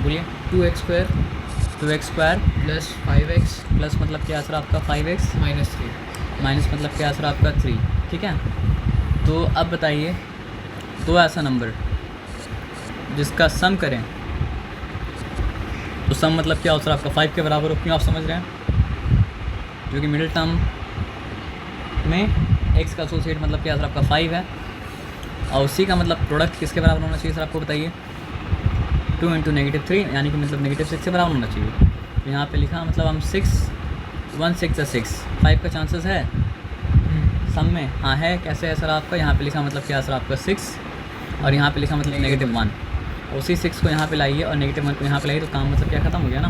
बोलिए। 2x² 2x² plus 5x plus मतलब क्या सर आपका 5x माइनस 3। माइनस मतलब क्या सर आपका 3। ठीक है, तो अब बताइए दो ऐसा नंबर जिसका सम करें तो सम मतलब क्या हो सर आपका 5 के बराबर हो। क्यों आप समझ रहे हैं, जो कि मिडिल टर्म में x का एसोसिएट मतलब क्या सर आपका 5 है, और उसी का मतलब प्रोडक्ट किसके बराबर होना चाहिए सर आपको बताइए। 2 इंटू -3 यानी कि मतलब -6 के बराबर होना चाहिए। तो यहाँ पे लिखा मतलब हम 6 1 6 या 6 5 का चांसेस है सम में। हाँ है, कैसे है सर आपका, यहाँ पे लिखा मतलब क्या सर आपका 6 और यहाँ पे लिखा मतलब -1। उसी 6 को यहाँ पे लाइए और -1 को यहाँ पे लाइए तो काम मतलब क्या ख़त्म हो गया ना।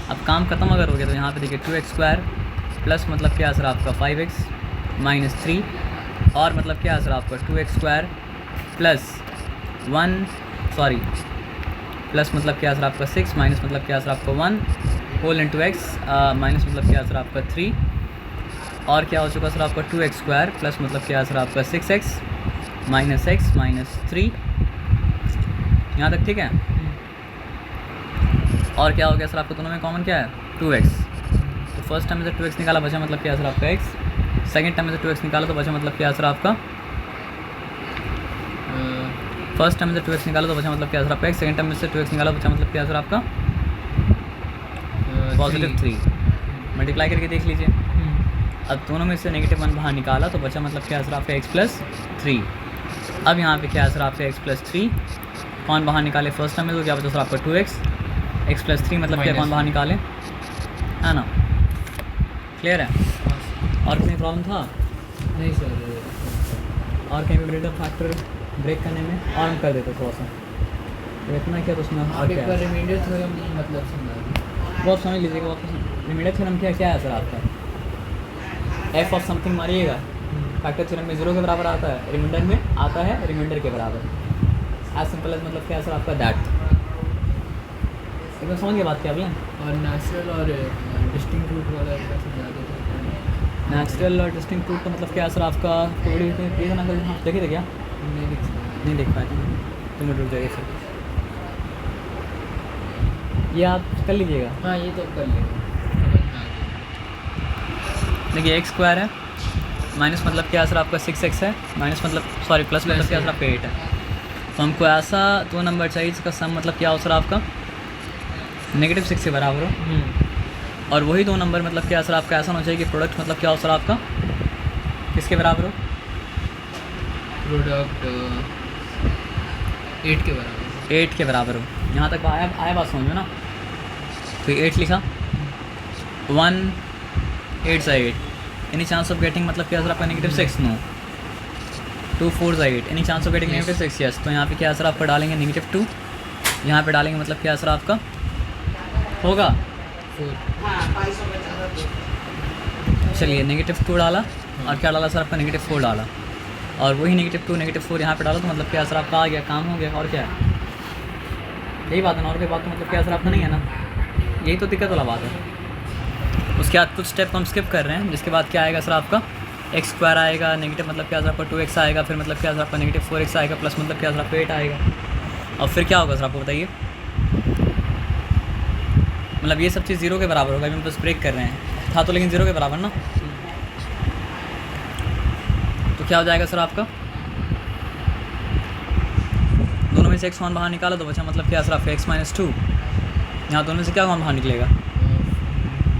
अब काम ख़त्म अगर हो गया तो यहाँ पे देखिए 2x² प्लस मतलब क्या सर आपका 5x माइनस 3 और मतलब क्या सर आपका 2x² प्लस 1 प्लस मतलब क्या सर आपका 6 माइनस मतलब क्या सर आपका 1 होल इंटू x माइनस मतलब क्या सर आपका 3 और क्या हो चुका सर आपका 2x² प्लस मतलब क्या सर आपका 6x माइनस x माइनस 3। यहाँ तक ठीक है। और क्या हो गया सर आपको दोनों में कॉमन क्या है 2x। तो फर्स्ट टाइम में से 2x निकाला बचा मतलब क्या सर आपका x। सेकंड टाइम में से 2x निकाला तो बचा मतलब क्या सर आपका फर्स्ट टाइम में से 2x निकाला तो बचा मतलब क्या सर आपका x। सेकंड टाइम में से 2x निकाला बचा मतलब क्या सर आपका +3। मल्टीप्लाई करके देख लीजिए। अब दोनों में से -1 बाहर निकाला तो बचा मतलब क्या सर आपका x+3। अब यहाँ पे क्या है सर आपका x+3 कौन बाहर निकाले फर्स्ट टाइम में तो क्या बचा सर आपका 2x x+3 मतलब क्या कौन बाहर निकाले, है ना। क्लियर है। और कहीं प्रॉब्लम था नहीं सर, और कहीं पे रिलेटिव फैक्टर ब्रेक करने में और हम कर देते थोड़ा सा तो इतना क्या तो उसमें और आप क्या एक बार है रिमाइंडर थ्योरम मतलब समझा दीजिए। बहुत समझ लीजिएगा वापस। रिमाइंडर थ्योरम क्या है सर आपका f ऑफ समथिंग मारिएगा फैक्टर थ्योरम में 0 के बराबर आता है, रिमाइंडर में आता है रिमाइंडर के बराबर। एज सिंपल एज मतलब क्या है सर आपका दैट। एकदम समझ गए बात क्या बोलें। और नेचुरल और डिस्टिंक्ट रूट वाला एक बार समझा देते नेचुरल और डिस्टिंक्ट रूट का मतलब क्या है सर आपका कोई प्लीज़ ना करें। हाँ देखे थे क्या, नहीं देख पाए तो मैं रुक जाइए फिर ये आप कर लीजिएगा। हाँ ये तो कर लेंगे, समझ में आ गया। देखिए x² है माइनस मतलब क्या सर आपका 6x है माइनस मतलब प्लस मतलब क्या सर आपका 8 है। तो हमको ऐसा दो नंबर चाहिए जिसका सम मतलब क्या हो सर आपका -6 के बराबर हो। और वही दो नंबर मतलब क्या सर आपका ऐसा होना चाहिए कि प्रोडक्ट मतलब क्या हो सर आपका किसके बराबर हो, प्रोडक्ट 8 के बराबर 8 के बराबर हो। यहाँ तक आया बात समझ में ना। तो 8 लिखा 1 8 सा 8 एनी चांस ऑफ गेटिंग मतलब क्या सर आपका -6 नो 2 4 सा 8 any chance of getting -6 yes. तो यहाँ पे क्या सर आपका डालेंगे -2 यहाँ पे डालेंगे मतलब क्या सर आपका होगा 4। चलिए -2 डाला और क्या डाला सर आपका -4 डाला और वही -2 -4 यहाँ पे डाला तो मतलब क्या सर आपका आ गया, काम हो गया। और क्या है यही बात है ना, और कोई बात तो मतलब क्या सर आपका नहीं है ना, यही तो दिक्कत वाला बात है। उसके बाद कुछ स्टेप हम स्किप कर रहे हैं जिसके बाद क्या आएगा सर आपका x² आएगा नेगेटिव मतलब क्या सर आपका 2x आएगा फिर मतलब क्या सर आपका -4x आएगा प्लस मतलब क्या सर आपका 8 आएगा और फिर क्या होगा सर आपको बताइए। मतलब ये सब चीज़ 0 के बराबर होगा। अभी हम बस ब्रेक कर रहे हैं था तो लेकिन 0 के बराबर ना। तो क्या हो जाएगा सर आपका दोनों में से x1 बाहर निकाला तो बचा मतलब क्या सर आपका x-2। यहाँ दोनों में से क्या बाहर निकलेगा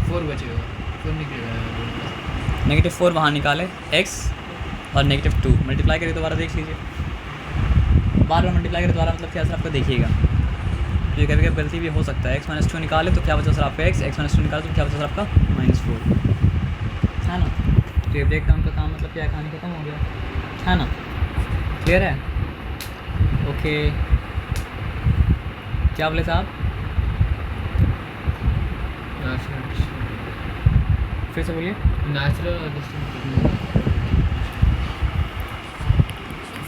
4 बचेगा, 4 निकलेगा। -4 बाहर निकाले x और -2 मल्टीप्लाई करिए दोबारा देख लीजिए। बार बार मल्टीप्लाई करिए दोबारा मतलब क्या सर आपका देखिएगा। ये कभी कभी गलती भी हो सकता है। x-2 निकाले तो क्या बचा सर आपका x-2 निकाले तो क्या बचा सर आपका -4 है ना। तो ये ब्रेक डाउन का काम मतलब क्या कहानी खत्म हो गया है ना। क्लियर है। ओके क्या बोले साहब फिर से बोलिए। नेचुरल और डिस्टिंक्ट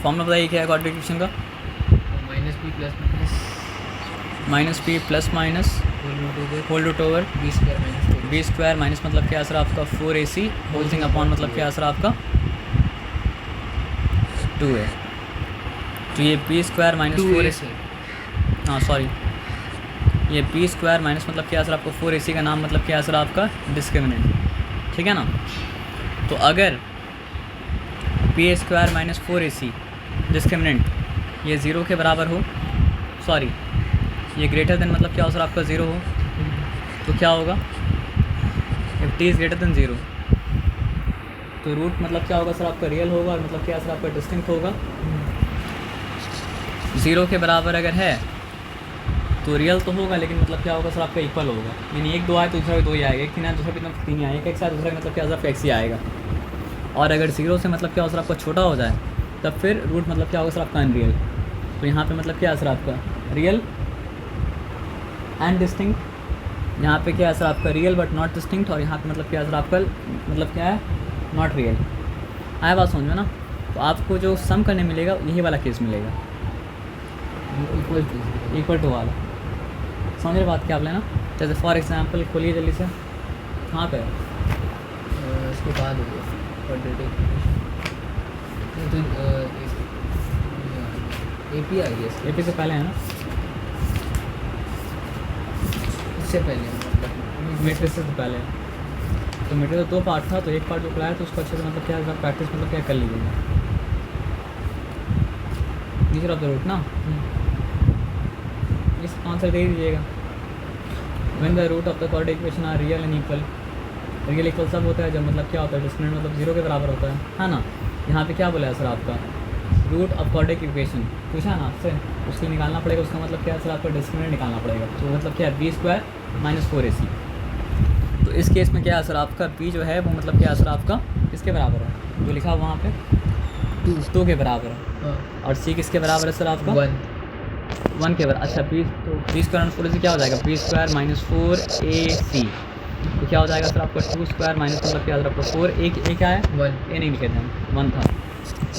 फॉर्मूला बताइए क्या है क्वाड्रिप्लिकेशन का -p plus minus whole root over b² minus मतलब क्या सर आपका 4ac होल थिंग अपॉन मतलब क्या सर आपका 2a। तो ये b² माइनस 4ac हाँ सॉरी ये बी स्क्वायर माइनस मतलब क्या है सर आपको 4ac का नाम मतलब क्या है सर आपका डिस्क्रिमिनेंट, ठीक है ना। तो अगर B square minus 4ac discriminant ये 0 के बराबर हो, सॉरी ये ग्रेटर देन मतलब क्या हो सर आपका 0 हो, तो क्या होगा, if T is greater than 0 तो रूट मतलब क्या होगा सर आपका रियल होगा और मतलब क्या सर आपका डिस्टिंक्ट होगा। 0 के बराबर अगर है तो रियल तो होगा, लेकिन मतलब क्या होगा सर आपका इक्वल होगा, यानी 1 2 आए तो दूसरा भी 2 ही आएगा, 1 3 आए दूसरा भी 3 ही आएगा, 1 साथ दूसरा मतलब क्या सर आपका x ही आएगा। और अगर 0 से मतलब क्या हो सर आपका छोटा हो जाए तब फिर रूट मतलब क्या होगा सर आपका अनरियल। तो यहाँ पे मतलब क्या है सर आपका रियल एंड डिस्टिंक्ट, यहाँ पे क्या है सर आपका रियल बट नॉट डिस्टिंक्ट, और यहाँ पे मतलब क्या है सर आपका मतलब क्या है नॉट रियल। आया बात समझ में ना। तो आपको जो सम करने मिलेगा यही वाला केस मिलेगा, इक्वल टू वाला, समझ रहे बात क्या आप लेना। जैसे फॉर एग्जांपल खोलिए जल्दी से, कहाँ पे इसके बाद हो गया एपी आ गया, एपी से पहले है ना, इससे पहले मतलब मैट्रिक्स से तो पहले है। तो मैट्रिक्स तो 2 पार्ट था, तो एक पार्ट जो कराया तो उसको अच्छे से मतलब क्या प्रैक्टिस मतलब क्या कर लीजिएगा। नीचे ऑफ द रूट ना, इस आंसर दे दीजिएगा। When the root of the quadratic equation are real and equal, real equal सब होता है जब मतलब क्या होता है डिस्क्रिमिनेंट मतलब 0 के बराबर होता है ना। यहाँ पे क्या बोला है सर आपका रूट ऑफ क्वाड्रेटिक इक्वेशन पूछा है ना आपसे, उसके निकालना पड़ेगा, उसका मतलब क्या है सर आपका डिस्क्रिमिनेंट निकालना पड़ेगा। तो मतलब क्या है बी स्क्वायर माइनस 4ac। तो इस केस में क्या है सर आपका बी जो है वो मतलब क्या है सर आपका किसके बराबर है, जो लिखा वहाँ पे 2 के बराबर है, और सी किसके बराबर है सर आपका 1 के बराबर। अच्छा बी स्क्वायर माइनस 4ac क्या हो जाएगा, बी स्क्वायर माइनस 4ac, तो क्या हो जाएगा सर आपका 2 स्क्वायर माइनस मतलब क्या है आपका 4, ए क्या है 1 ए नहीं लिखे थे हम, 1 था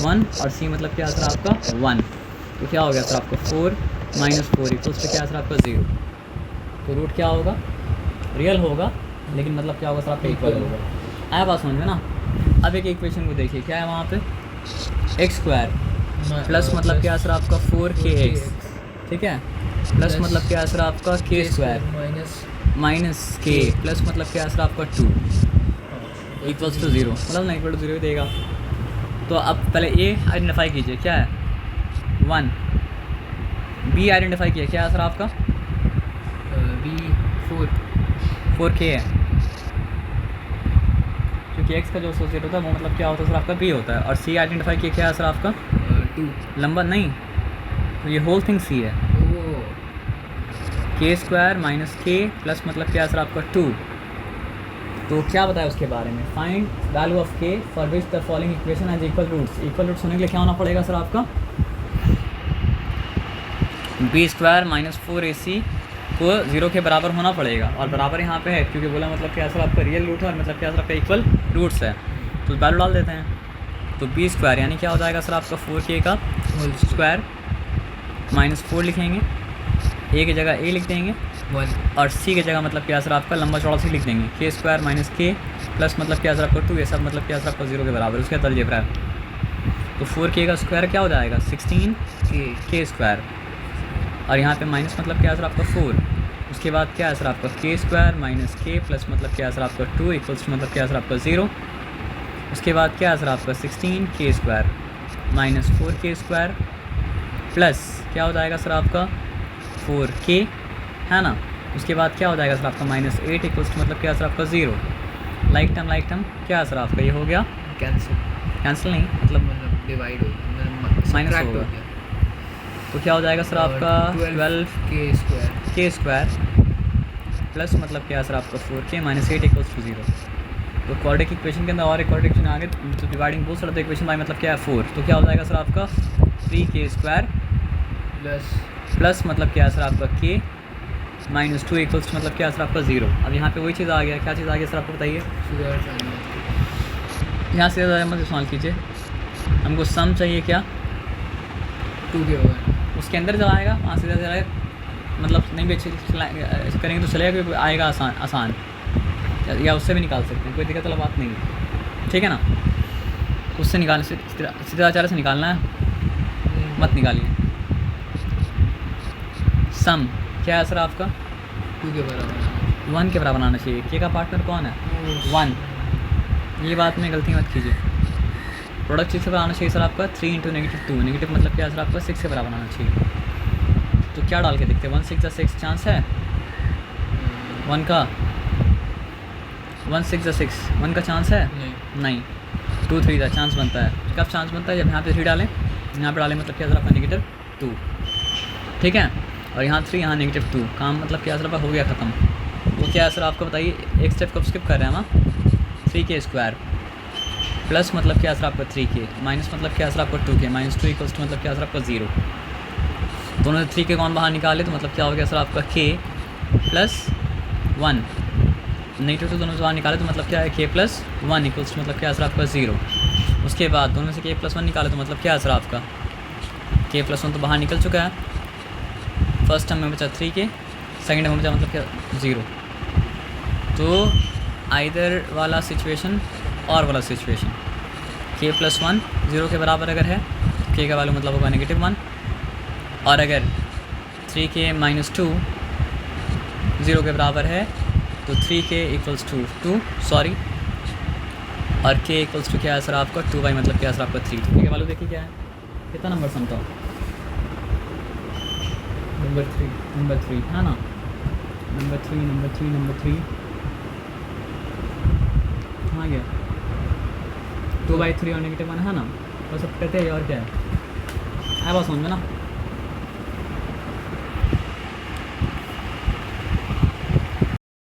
1, और सी मतलब क्या है सर आपका 1, तो क्या हो गया सर आपका 4 माइनस 4 इक्वल्स पे क्या है सर आपका 0। तो रूट क्या होगा रियल होगा, लेकिन मतलब क्या होगा सर आपका इक्वल होगा। आया बात समझ में ना। अब एक इक्वेशन को देखिए क्या है वहाँ पे एक्स स्क्वायर प्लस मतलब क्या है सर आपका 4kx, ठीक है, प्लस मतलब क्या है सर आपका के स्क्वायर माइनस के प्लस मतलब क्या है सर आपका 2 इक्वल्स टू 0, मतलब ना इक्वल टू 0 ही देगा। तो अब पहले ए आइडेंटिफाई कीजिए क्या है 1, बी आइडेंटिफाई किया क्या है सर आपका बी 4k है, क्योंकि x का जो एसोसिएट होता है वो मतलब क्या होता है सर आपका b होता है, और c आइडेंटिफाई किया क्या है सर आपका 2 लंबा नहीं, तो ये होल थिंग c है, के स्क्वायर माइनस के प्लस मतलब क्या है सर आपका 2। तो क्या बताया उसके बारे में, find value of k for which the following equation as equal roots. Equal roots होने के लिए क्या होना पड़ेगा सर आपका बी स्क्वायर माइनस 4ac को 0 के बराबर होना पड़ेगा, और बराबर यहाँ पे है क्योंकि बोला मतलब क्या सर आपका रियल रूट है और मतलब क्या सर आपका इक्वल रूट्स है, तो वैल्यू डाल देते हैं। तो बी स्क्वायर यानी क्या हो जाएगा सर आपका 4k का होल स्क्वायर माइनस 4 लिखेंगे, ए की जगह ए लिख देंगे 1 और सी की जगह मतलब क्या सर आपका लंबा चौड़ा सी लिख देंगे, के स्क्वायर माइनस के प्लस मतलब क्या सर आपका 2, ये सब मतलब क्या सर आपका 0 के बराबर, उसका अलजेब्रा है। तो 4k का स्क्वायर क्या हो जाएगा 16k स्क्वायर, और यहाँ पे माइनस मतलब क्या है सर आपका 4, उसके बाद क्या है सर आपका के स्क्वायर माइनस के प्लस मतलब क्या है सर आपका 2 इक्वल्स मतलब क्या है सर आपका 0, उसके बाद क्या है सर आपका 16k square minus 4k square plus क्या हो जाएगा सर आपका 4k है ना, उसके बाद क्या हो जाएगा सर आपका माइनस 8 इक्वल्स मतलब क्या है सर आपका 0, लाइक टर्म क्या है सर आपका ये हो गया कैंसिल नहीं मतलब डिवाइड हो गया माइनस हो गया, तो क्या हो जाएगा सर आपका 12k स्क्वायर प्लस मतलब क्या है सर आपका 4k माइनस 8 इक्वल्स टू 0। तो क्वाड्रेटिक इक्वेशन के अंदर और एक क्वाड्रेटिक इक्वेशन आगे तो dividing both side of the equation by मतलब क्या है 4, तो क्या हो जाएगा सर आपका 3k स्क्वायर प्लस मतलब क्या है सर आपका k माइनस 2 इक्वल्स मतलब क्या है सर आपका 0। अब यहाँ पे वही चीज़ आ गया, क्या चीज़ आ गया सर आपको बताइए, यहाँ से मत इस्तेमाल कीजिए, हमको सम चाहिए क्या 2 के होगा, उसके अंदर जब आएगा वहाँ से जाएगा मतलब नहीं भी अच्छे करेंगे तो चलेगा, क्योंकि आएगा आसान या उससे भी निकाल सकते हैं, कोई दिक्कत वाला बात नहीं है, ठीक है ना। उससे निकालने से सीधा आचार्य से निकालना है, मत निकालिए। सम क्या है सर आपका 2 के बराबर 1 के बराबर आना चाहिए। के का पार्टनर कौन है? 1। ये बात में गलती मत कीजिए। प्रोडक्ट 6 के बराबर आना चाहिए सर आपका 3 × -2। नेगेटिव मतलब क्या है सर आपका 6 के बराबर आना चाहिए। तो क्या डाल के देखते हैं? 1 6 6 चांस है 1 का? 1 6 6 1 का चांस है? नहीं। 2 3 का चांस बनता है। कब चांस बनता है? जब यहाँ पे 3 डालें, यहाँ पे डालें मतलब क्या सर आपका -2। ठीक है, और यहाँ 3 यहाँ -2। काम मतलब क्या सर आपका हो गया ख़त्म। तो क्या है सर आपको बताइए, एक स्टेप कब स्किप कर रहे हैं हम? 3k² प्लस मतलब क्या सर आपका 3k, माइनस मतलब क्या सर आपका 2k, -2 = मतलब क्या सर आपका 0। दोनों से 3k कौन बाहर निकाले तो मतलब क्या हो गया सर आपका k + 1। -2 दोनों से बाहर निकाले तो मतलब क्या है k + 1 = मतलब क्या सर आपका 0। उसके बाद दोनों से k + 1 निकाले तो मतलब क्या है सर आपका k + 1 तो बाहर निकल चुका है। फर्स्ट टर्म में बचा 3k, सेकेंड में बचा मतलब क्या 0। तो आइदर वाला सिचुएशन और वाला सिचुएशन k + 1 0 के बराबर अगर है तो k का वैल्यू मतलब होगा -1, और अगर 3k - 2 0 के बराबर है तो 3k = 2 सॉरी, और k = क्या है सर आपका 2y मतलब क्या है सर आपका 3। तो k का वैल्यू देखिए क्या है, कितना नंबर समझता हूँ? नंबर 3 है ना? नंबर 3 कहाँ गया? 2/3 और -1 है ना? बस अब कहते हैं और क्या है, आया बात समझ में ना?